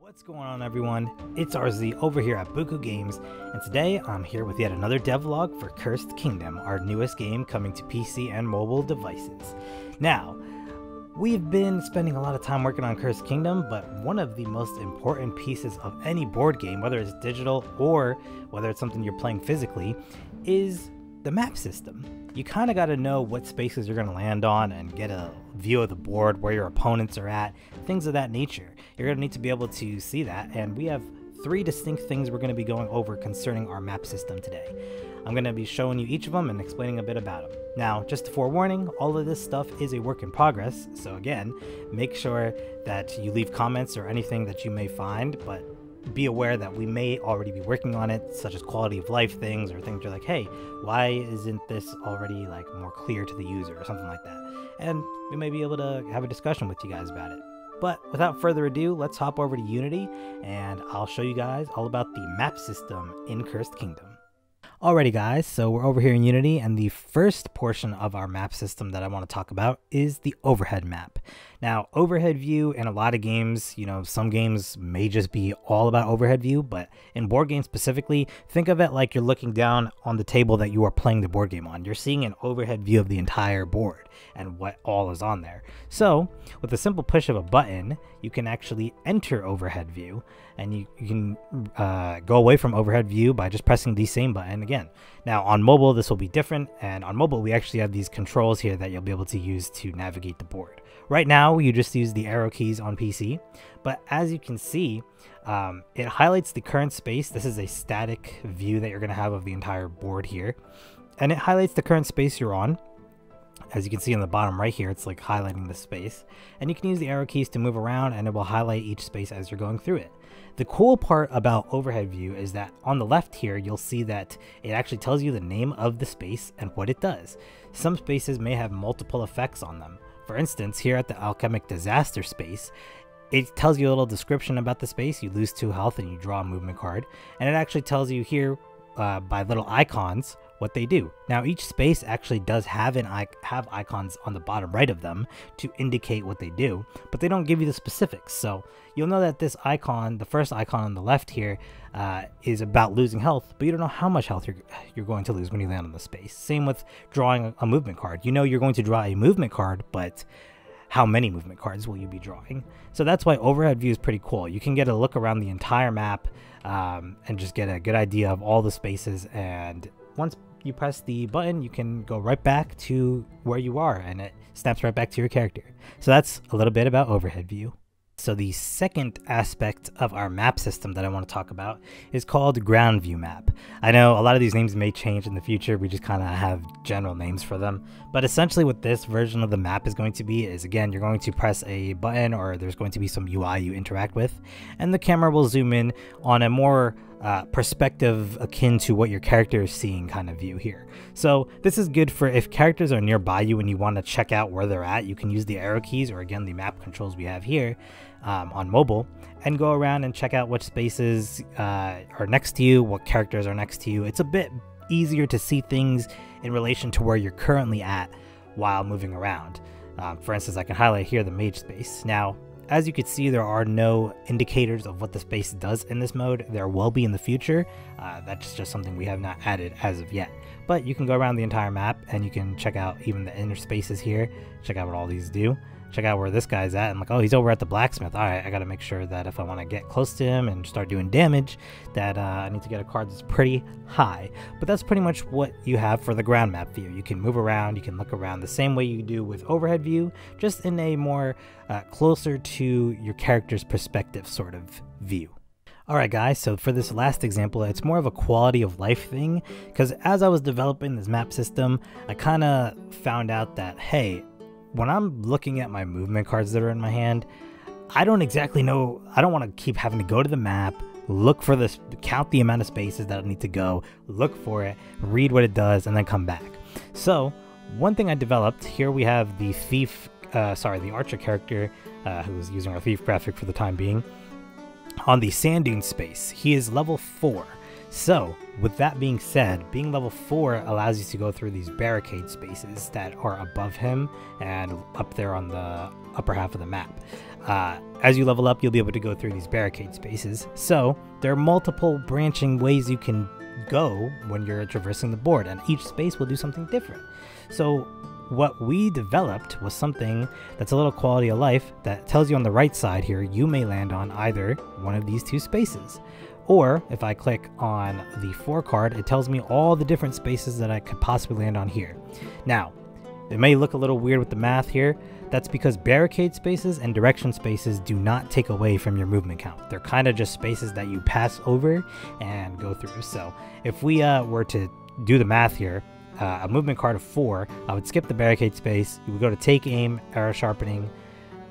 What's going on, everyone? It's RZ over here at Bukugames, and today I'm here with yet another devlog for Cursed Kingdom, our newest game coming to PC and mobile devices. Now, we've been spending a lot of time working on Cursed Kingdom, but one of the most important pieces of any board game, whether it's digital or whether it's something you're playing physically, is the map system. You kind of got to know what spaces you're going to land on and get a view of the board, where your opponents are at, things of that nature. You're going to need to be able to see that, and we have three distinct things we're going to be going over concerning our map system today. I'm going to be showing you each of them and explaining a bit about them. Now, just a forewarning, all of this stuff is a work in progress, so again, make sure that you leave comments or anything that you may find, but be aware that we may already be working on it, such as quality of life things or things you're like, hey, why isn't this already like more clear to the user or something like that, and we may be able to have a discussion with you guys about it. But without further ado, let's hop over to Unity and I'll show you guys all about the map system in Cursed Kingdom. Alrighty guys, so we're over here in Unity, and the first portion of our map system that I want to talk about is the overhead map. Now, overhead view in a lot of games, some games may just be all about overhead view, but in board games specifically, think of it like you're looking down on the table that you are playing the board game on. You're seeing an overhead view of the entire board and what all is on there. So, with a simple push of a button, you can actually enter overhead view, and you can go away from overhead view by just pressing the same button again. Now on mobile this will be different, and on mobile we actually have these controls here that you'll be able to use to navigate the board. Right now you just use the arrow keys on PC, but as you can see, it highlights the current space. This is a static view that you're going to have of the entire board here, and it highlights the current space you're on. As you can see on the bottom right here, it's like highlighting the space, and you can use the arrow keys to move around, and it will highlight each space as you're going through it. The cool part about overhead view is that on the left here, you'll see that it actually tells you the name of the space and what it does. Some spaces may have multiple effects on them. For instance, here at the alchemic disaster space, it tells you a little description about the space. You lose 2 health and you draw a movement card, and it actually tells you here by little icons what they do. Now each space actually does have icons on the bottom right of them to indicate what they do, but they don't give you the specifics. So you'll know that this icon, the first icon on the left here, is about losing health, but you don't know how much health you're going to lose when you land on the space. Same with drawing a movement card. You know you're going to draw a movement card, but how many movement cards will you be drawing? So that's why overhead view is pretty cool. You can get a look around the entire map and just get a good idea of all the spaces, and once you press the button you can go right back to where you are and it snaps right back to your character. So that's a little bit about overhead view. So the second aspect of our map system that I want to talk about is called ground view map. I know a lot of these names may change in the future, we just kind of have general names for them, but essentially what this version of the map is going to be is, again, you're going to press a button, or there's going to be some UI you interact with, and the camera will zoom in on a more perspective akin to what your character is seeing kind of view here. So this is good for if characters are nearby you and you want to check out where they're at. You can use the arrow keys, or again the map controls we have here on mobile, and go around and check out what spaces are next to you, what characters are next to you. It's a bit easier to see things in relation to where you're currently at while moving around. For instance, I can highlight here the mage space. Now as you can see, there are no indicators of what the space does in this mode. There will be in the future. That's just something we have not added as of yet. But you can go around the entire map and you can check out even the inner spaces here. Check out what all these do. Check out where this guy's at. I'm like, oh, he's over at the blacksmith. All right, I got to make sure that if I want to get close to him and start doing damage, that I need to get a card that's pretty high. But that's pretty much what you have for the ground map view. You can move around, you can look around the same way you do with overhead view, just in a more closer to your character's perspective sort of view. Alright guys, so for this last example, it's more of a quality of life thing, because as I was developing this map system, I kind of found out that, hey, when I'm looking at my movement cards that are in my hand, I don't exactly know, I don't want to keep having to go to the map, look for this, count the amount of spaces that I need to go, look for it, read what it does, and then come back. So one thing I developed, here we have the the archer character who's using our thief graphic for the time being, on the sand dune space. He is level 4. So with that being said, being level 4 allows you to go through these barricade spaces that are above him and up there on the upper half of the map. As you level up, you'll be able to go through these barricade spaces. So there are multiple branching ways you can go when you're traversing the board, and each space will do something different. So what we developed was something that's a little quality of life that tells you on the right side here, you may land on either one of these two spaces. Or if I click on the 4 card, it tells me all the different spaces that I could possibly land on here. Now, it may look a little weird with the math here. That's because barricade spaces and direction spaces do not take away from your movement count. They're kind of just spaces that you pass over and go through. So if we were to do the math here, a movement card of 4, I would skip the barricade space. You would go to take aim, arrow sharpening.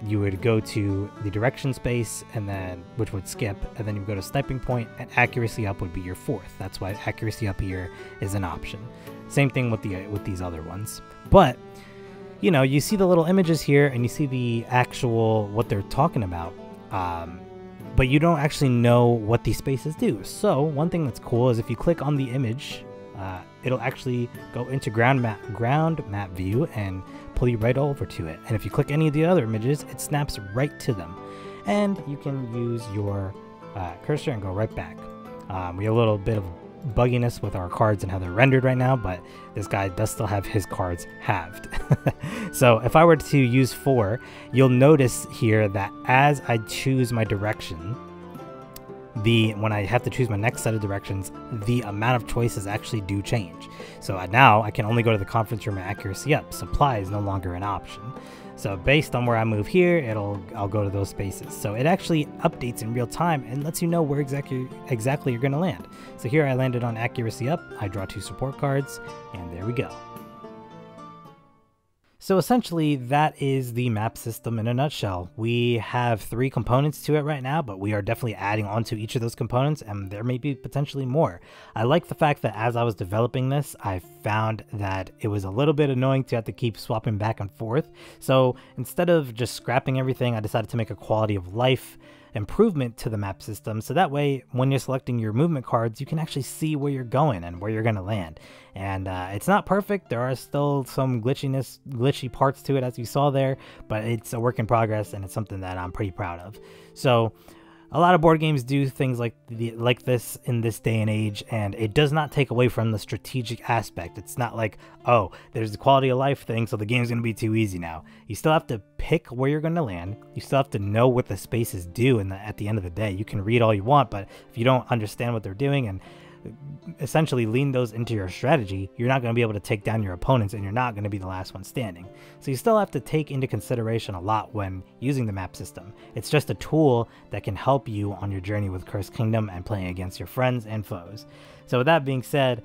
You would go to the direction space, and then which would skip, and then you would go to sniping point, and accuracy up would be your 4th. That's why accuracy up here is an option. Same thing with these other ones. But you know, you see the little images here, and you see the actual what they're talking about, but you don't actually know what these spaces do. So one thing that's cool is if you click on the image, it'll actually go into ground map view and pull you right over to it. And if you click any of the other images, it snaps right to them, and you can use your cursor and go right back. We have a little bit of bugginess with our cards and how they're rendered right now, but this guy does still have his cards halved. So if I were to use 4, you'll notice here that as I choose my direction, when I have to choose my next set of directions, the amount of choices actually do change. So now I can only go to the conference room and accuracy up. Supply is no longer an option. So based on where I move here, I'll go to those spaces. So it actually updates in real time and lets you know where exactly you're going to land. So here I landed on accuracy up. I draw 2 support cards, and there we go. So essentially, that is the map system in a nutshell. We have 3 components to it right now, but we are definitely adding on to each of those components, and there may be potentially more. I like the fact that as I was developing this, I found that it was a little bit annoying to have to keep swapping back and forth. So instead of just scrapping everything, I decided to make a quality of life improvement to the map system, so that way when you're selecting your movement cards, you can actually see where you're going and where you're going to land. And it's not perfect. There are still some glitchy parts to it, as you saw there, but it's a work in progress, and it's something that I'm pretty proud of. So a lot of board games do things like this in this day and age, and it does not take away from the strategic aspect. It's not like, oh, there's the quality of life thing, so the game's going to be too easy now. You still have to pick where you're going to land. You still have to know what the spaces do at the end of the day. You can read all you want, but if you don't understand what they're doing and essentially lean those into your strategy, you're not going to be able to take down your opponents, and you're not going to be the last one standing. So you still have to take into consideration a lot when using the map system. It's just a tool that can help you on your journey with Cursed Kingdom and playing against your friends and foes. So with that being said,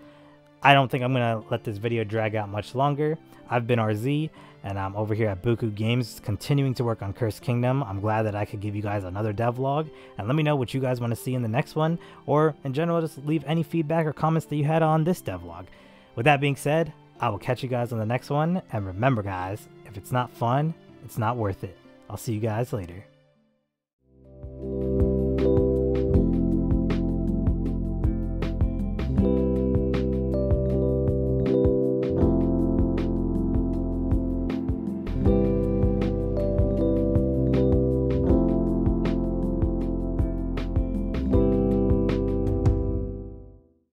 I don't think I'm going to let this video drag out much longer. I've been RZ, and I'm over here at Bukugames continuing to work on Cursed Kingdom. I'm glad that I could give you guys another devlog, and let me know what you guys want to see in the next one, or in general, just leave any feedback or comments that you had on this devlog. With that being said, I will catch you guys on the next one, and remember guys, if it's not fun, it's not worth it. I'll see you guys later.